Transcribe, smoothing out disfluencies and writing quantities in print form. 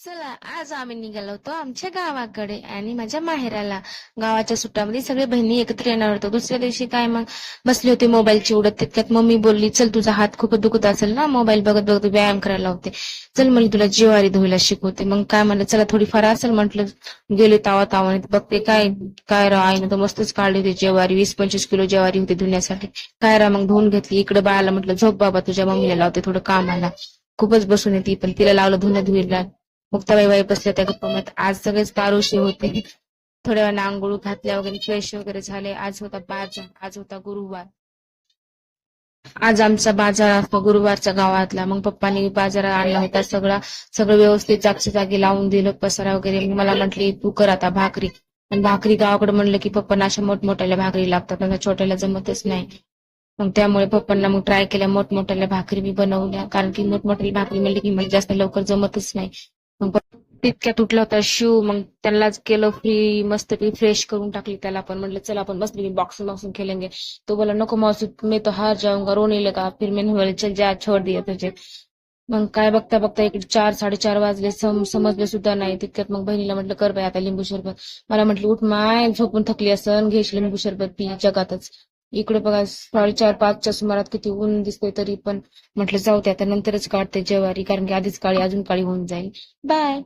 चला आज आम्ही निघालो होतो आमच्या गावाकडे आणि माझ्या माहेराला. गावाच्या सुट्ट्यामध्ये सगळे बहिणी एकत्र येणार होतो. दुसऱ्या दिवशी काय मग बसले होते मोबाईलची उडत. तितक्यात मम्मी बोलली, चल तुझा हात खूप दुखत असेल ना, मोबाईल बघत बघत व्यायाम करायला होते, चल म्हणली तुला ज्वारी धुवायला शिकवते. मग काय म्हणलं, चला थोडीफार असेल म्हटलं. गेले तावा तावाने बघते, काय काय राव, आईनं तर मस्तच काढली होती ज्वारी. 20-25 किलो ज्वारी होती धुण्यासाठी. काय राव, मग धुवून घेतली. इकडे बाळाला म्हटलं, झोप बाबा, तुझ्या मम्मीला लावते थोडं कामाला. खूपच बसून येते, पण तिला लावलं धुणं धुईला. मुक्ताबाई बाई बसल्या त्या गप्पा मारत. आज सगळेच तारोशी होते. थोड्या वेळानं आंघोळ घातल्या वगैरे फ्रेश वगैरे झाले. आज होता बाजार, आज होता गुरुवार. आज आमचा बाजार असतो गुरुवारचा गावातला. मग पप्पानी बाजारात आणला होता सगळं व्यवस्थित जागच्या जागी लावून दिलं, पसारा वगैरे. मग मला म्हटली, तू कर आता भाकरी. आणि भाकरी गावाकडे म्हणलं की पप्पांना अशा मोठमोठ्याला भाकरी लागतात, त्यांना छोट्याला जमतच नाही. मग त्यामुळे पप्पांना मग ट्राय केल्या मोठमोठ्याला भाकरी मी बनवल्या, कारण की मोठमोठ्याला भाकरी म्हणली की मला जास्त लवकर जमतच नाही. मग तितक्यात उठला होता शिव. मग त्यालाच केलं फ्री, मस्त फ्रेश करून टाकली त्याला. पण म्हटलं चला आपण मस्त बॉक्सिंग बॉक्सिंग खेळेंगे. तो बोला, नको मौसी, मैं तो हार जाऊंगा, रोने लगा. फिर मैंने बोला, चल जा, छोड़ दिया तुझे. मग काय बघता बघता इकडे 4-4:30 वाजले, समजले सुद्धा नाही. तितक्यात मग बहिणीला म्हटलं, कर बाई आता लिंबू सरबत. मला म्हटली, उठ माय, झोपून थकली असन, घेश लिंबू सरबत पी जगातच. इकडे बघा 4:30-5च्या सुमारात किती ऊन दिसतंय, तरी पण म्हटलं जाऊ दे आता, नंतरच काढते ज्वारी, कारण की आधीच काळी अजून काळी होऊन जाईल. बाय.